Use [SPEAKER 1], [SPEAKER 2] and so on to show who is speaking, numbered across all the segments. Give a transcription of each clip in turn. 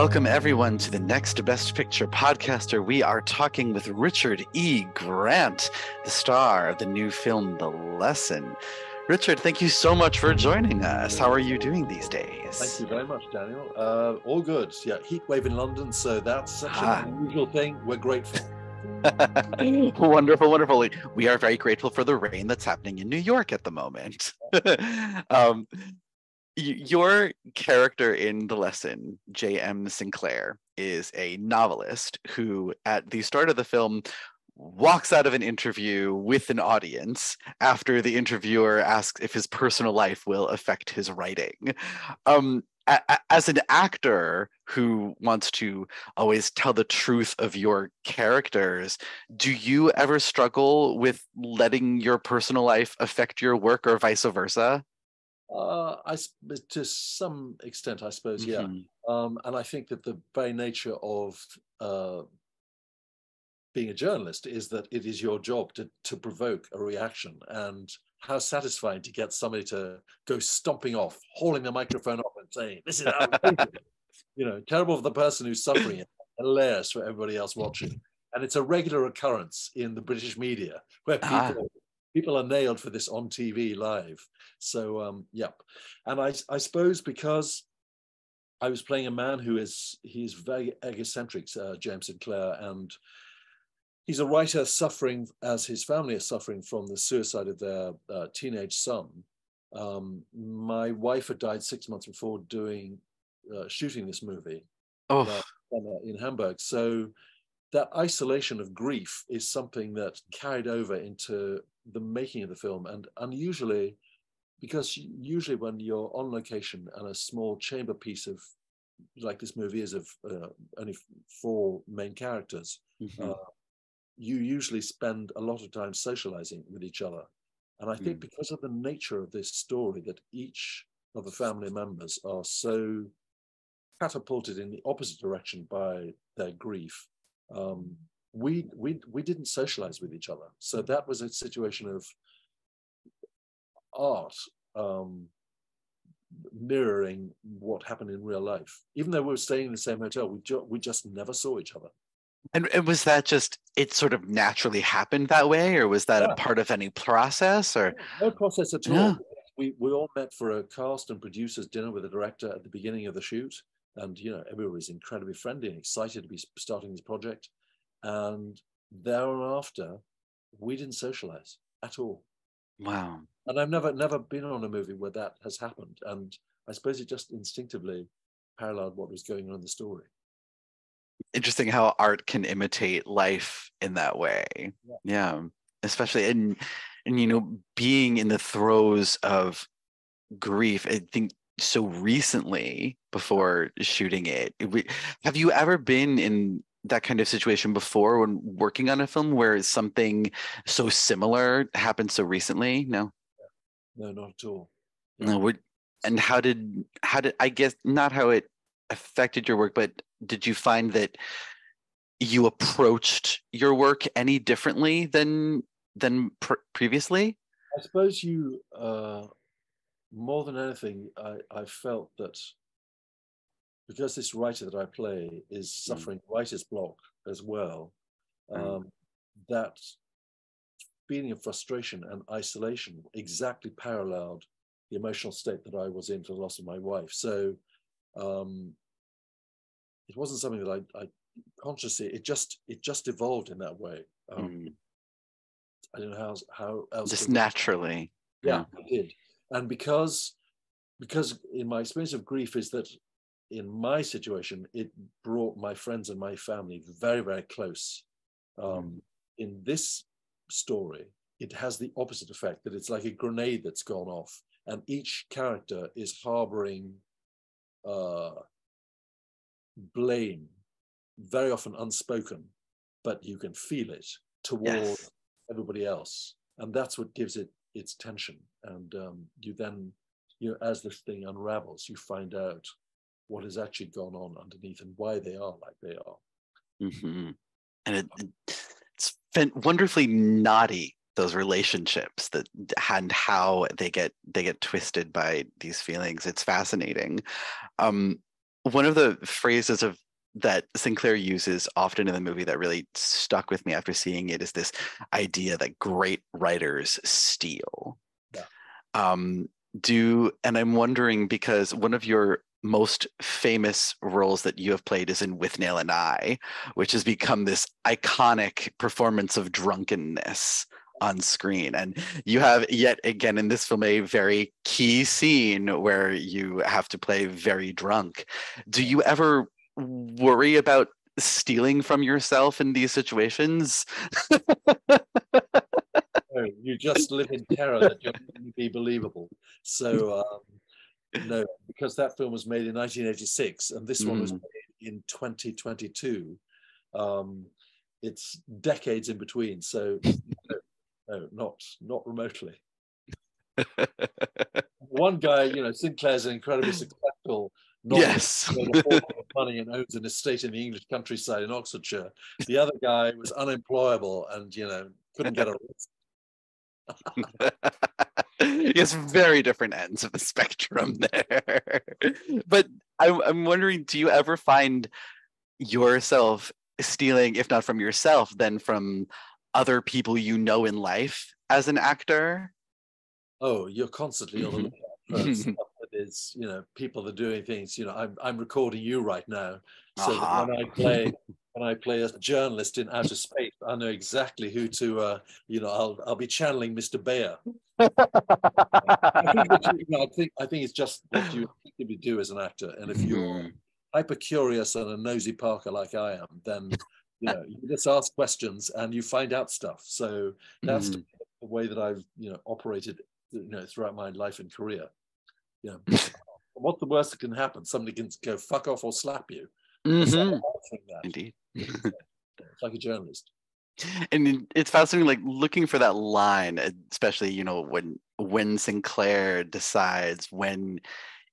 [SPEAKER 1] Welcome everyone to the Next Best Picture podcaster. We are talking with Richard E. Grant, the star of the new film, The Lesson. Richard, thank you so much for joining us. How are you doing these days?
[SPEAKER 2] Thank you very much, Daniel. All good. Yeah, heat wave in London, so that's such an unusual thing. We're grateful.
[SPEAKER 1] Wonderful, wonderful. We are very grateful for the rain that's happening in New York at the moment. Your character in The Lesson, J.M. Sinclair, is a novelist who, at the start of the film, walks out of an interview with an audience after the interviewer asks if his personal life will affect his writing. As an actor who wants to always tell the truth of your characters, do you ever struggle with letting your personal life affect your work or vice versa?
[SPEAKER 2] To some extent, I suppose, yeah. And I think that the very nature of being a journalist is that it is your job to provoke a reaction. And how satisfying to get somebody to go stomping off, hauling the microphone off and saying, "This is outrageous." Terrible for the person who's suffering it, hilarious for everybody else watching. And it's a regular occurrence in the British media where people are nailed for this on TV live. So, yep. And I suppose because I was playing a man he's very egocentric, James Sinclair, and he's a writer suffering, as his family is suffering, from the suicide of their teenage son. My wife had died 6 months before shooting this movie in Hamburg. So that isolation of grief is something that carried over into the making of the film. And unusually, because usually when you're on location and a small chamber piece of, like this movie is, of only 4 main characters, you usually spend a lot of time socializing with each other. And I think because of the nature of this story, that each of the family members are so catapulted in the opposite direction by their grief, we didn't socialize with each other. So that was a situation of art mirroring what happened in real life. Even though we were staying in the same hotel, we just never saw each other.
[SPEAKER 1] And was that just, it sort of naturally happened that way, or was that a part of any process? Or
[SPEAKER 2] no process at all. We all met for a cast and producers dinner with the director at the beginning of the shoot, and everyone was incredibly friendly and excited to be starting this project. And thereafter, we didn't socialize at all.
[SPEAKER 1] Wow.
[SPEAKER 2] And I've never been on a movie where that has happened. And I suppose it just instinctively paralleled what was going on in the story.
[SPEAKER 1] Interesting how art can imitate life in that way. Yeah. Especially in being in the throes of grief. I think so recently, before shooting it, have you ever been in that kind of situation before when working on a film where something so similar happened so recently? No
[SPEAKER 2] not at all.
[SPEAKER 1] No. And how did I guess, not how it affected your work, but did you find that you approached your work any differently than previously?
[SPEAKER 2] I suppose more than anything, I felt that because this writer that I play is suffering writer's block as well, that feeling of frustration and isolation exactly paralleled the emotional state that I was in for the loss of my wife. So it wasn't something that I consciously, it just evolved in that way. I don't know how else.
[SPEAKER 1] Just naturally.
[SPEAKER 2] Yeah, it did. And because in my experience of grief is that in my situation, it brought my friends and my family very, very close. In this story, it has the opposite effect, that it's like a grenade that's gone off, and each character is harboring blame, very often unspoken, but you can feel it toward everybody else. And that's what gives it its tension. And you then, as this thing unravels, you find out what has actually gone on underneath and why they are like they are.
[SPEAKER 1] And it's been wonderfully knotty, those relationships, and how they get twisted by these feelings. It's fascinating. one of the phrases of that Sinclair uses often in the movie that really stuck with me after seeing it is this idea that great writers steal.
[SPEAKER 2] Yeah.
[SPEAKER 1] And I'm wondering, because one of your most famous roles that you have played is in With Nail and I, which has become this iconic performance of drunkenness on screen. And you have yet again in this film a very key scene where you have to play very drunk. Do you ever worry about stealing from yourself in these situations?
[SPEAKER 2] No, you just live in terror that you'll be believable. So no, because that film was made in 1986 and this one was made in 2022. It's decades in between. So no, not remotely. One guy, Sinclair's an incredibly successful novelist,
[SPEAKER 1] Yes.
[SPEAKER 2] made a fortune of money and owns an estate in the English countryside in Oxfordshire. The other guy was unemployable and couldn't get a
[SPEAKER 1] Yes, very different ends of the spectrum there. But I'm wondering, do you ever find yourself stealing, if not from yourself, then from other people you know in life as an actor?
[SPEAKER 2] Oh, you're constantly on the lookout for stuff that is, people that are doing things. I'm recording you right now, so that when I play a journalist in outer space, I know exactly who to. I'll be channeling Mr. Bayer. I think it's just what you typically do as an actor, and if you're hyper curious and a nosy Parker like I am, then you just ask questions and you find out stuff. So that's the way that I've operated throughout my life and career. What's the worst that can happen? Somebody can go fuck off or slap you.
[SPEAKER 1] Indeed.
[SPEAKER 2] It's like a journalist.
[SPEAKER 1] And it's fascinating, like looking for that line, especially when Sinclair decides when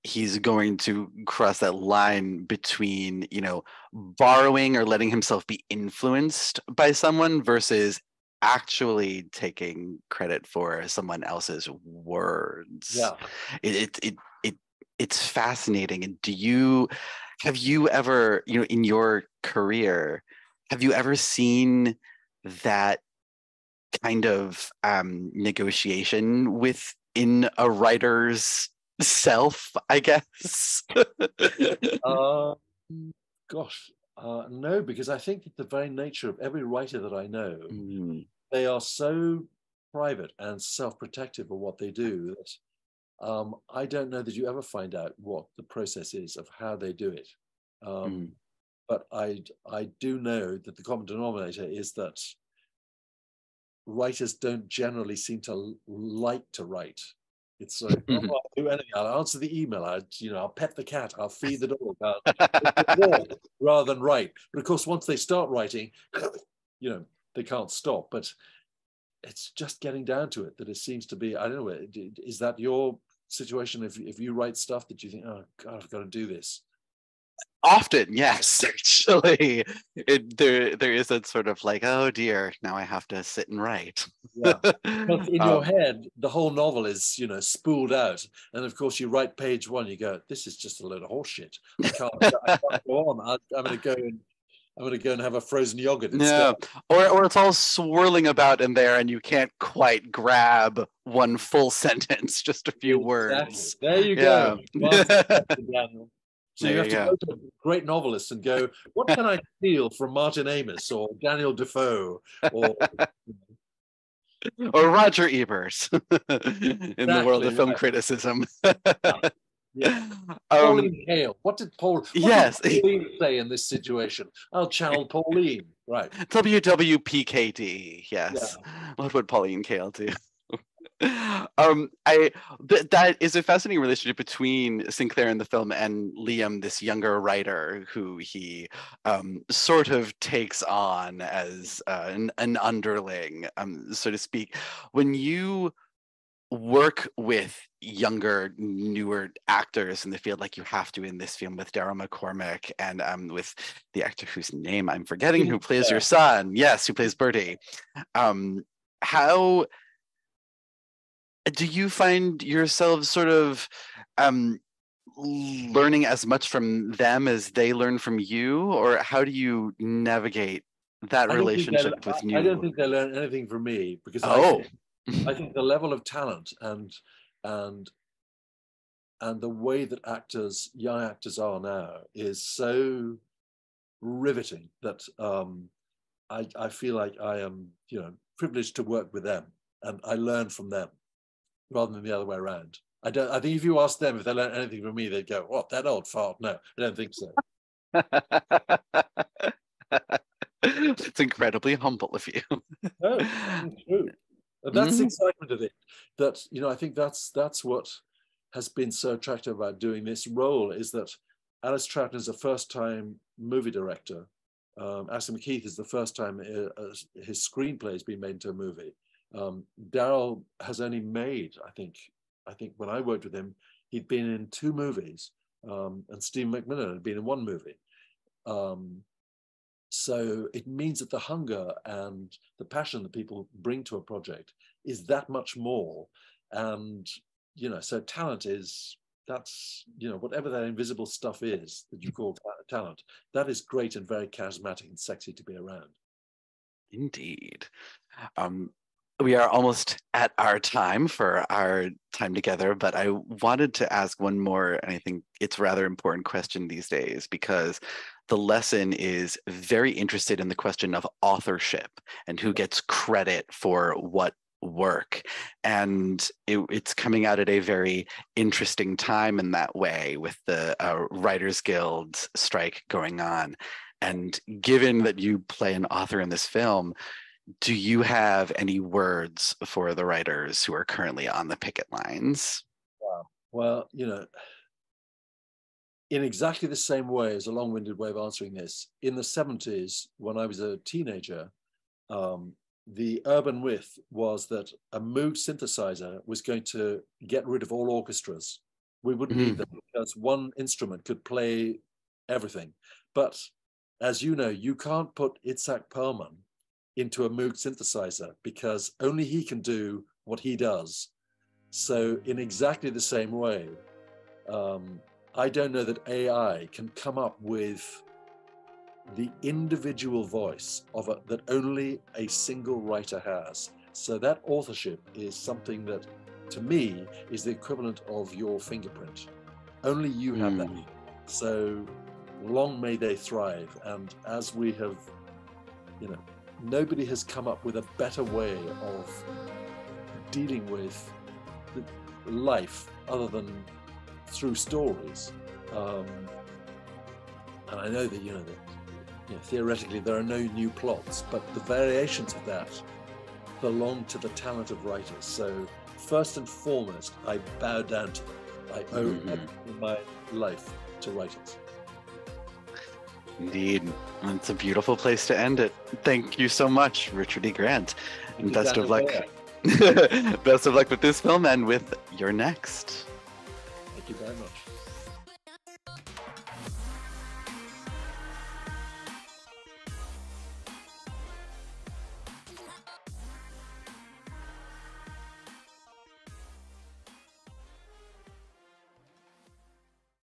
[SPEAKER 1] he's going to cross that line between borrowing or letting himself be influenced by someone versus actually taking credit for someone else's words.
[SPEAKER 2] Yeah,
[SPEAKER 1] it's fascinating. And have you ever, in your career, have you ever seen that kind of negotiation within a writer's self, I guess?
[SPEAKER 2] Gosh, no, because I think that the very nature of every writer that I know, they are so private and self-protective of what they do that I don't know that you ever find out what the process is of how they do it. But I do know that the common denominator is that writers don't generally seem to like to write. It's like, I'll do anything. I'll answer the email. I'll pet the cat. I'll feed the dog. Rather than write. But of course, once they start writing, they can't stop. But it's just getting down to it that it seems to be. I don't know. Is that your situation? If you write stuff that you think, oh God, I've got to do this.
[SPEAKER 1] Often, yes, actually. There is that sort of like, oh dear, now I have to sit and write.
[SPEAKER 2] Yeah. But in your head, the whole novel is, spooled out. And of course, you write page one, you go, this is just a load of horseshit. I can't go on. I'm going to go and have a frozen yogurt instead.
[SPEAKER 1] Yeah, or it's all swirling about in there, and you can't quite grab one full sentence, just a few words.
[SPEAKER 2] There you go. So you have to go to great novelists and go, what can I steal from Martin Amis or Daniel Defoe or
[SPEAKER 1] Roger Ebert in the world of film criticism.
[SPEAKER 2] Yeah. Pauline Kael. What did Pauline say in this situation? I'll channel Pauline. Right.
[SPEAKER 1] WWPKD. Yes. Yeah. What would Pauline Kael do? That is a fascinating relationship between Sinclair in the film and Liam, this younger writer who he sort of takes on as an underling, so to speak. When you work with younger, newer actors in the field, like you have to in this film with Darryl McCormick and with the actor whose name I'm forgetting, who plays your son, yes, who plays Bertie. How do you find yourselves sort of learning as much from them as they learn from you, or how do you navigate that relationship with new?
[SPEAKER 2] I don't think they learn anything from me, because
[SPEAKER 1] Oh.
[SPEAKER 2] I think the level of talent and the way that young actors are now is so riveting that I feel like I am, privileged to work with them, and I learn from them rather than the other way around. I think if you ask them if they learn anything from me, they'd go, "What, that old fart?" No, I don't think so.
[SPEAKER 1] It's incredibly humble of you.
[SPEAKER 2] No, it's true. And that's the excitement of it. That, I think that's what has been so attractive about doing this role, is that Alice Troughton is a first-time movie director. Aston McKeith is the first time his screenplay has been made into a movie. Daryl has only made, I think when I worked with him, he'd been in 2 movies, and Steve McMillan had been in 1 movie. So it means that the hunger and the passion that people bring to a project is that much more. And, so talent that's whatever that invisible stuff is that you call talent, that is great and very charismatic and sexy to be around.
[SPEAKER 1] Indeed. We are almost at our time for our time together, but I wanted to ask one more, and I think it's a rather important question these days, because the lesson is very interested in the question of authorship and who gets credit for what work. And it's coming out at a very interesting time in that way, with the Writers Guild strike going on. And given that you play an author in this film, do you have any words for the writers who are currently on the picket lines?
[SPEAKER 2] Wow. Well, in exactly the same way, as a long-winded way of answering this, in the 70s, when I was a teenager, the urban myth was that a Moog synthesizer was going to get rid of all orchestras. We wouldn't need them, because one instrument could play everything. But as you know, you can't put Itzhak Perlman into a Moog synthesizer, because only he can do what he does. So in exactly the same way, I don't know that AI can come up with the individual voice that only a single writer has. So that authorship is something that, to me, is the equivalent of your fingerprint. Only you have that. So long may they thrive. And as we have, nobody has come up with a better way of dealing with life other than through stories. And I know that, theoretically there are no new plots, but the variations of that belong to the talent of writers. So first and foremost, I bow down to them. I owe my life to writers.
[SPEAKER 1] Indeed. It's a beautiful place to end it. Thank you so much, Richard E. Grant. And best of luck. Best of luck with this film and with your next.
[SPEAKER 2] Thank you very much.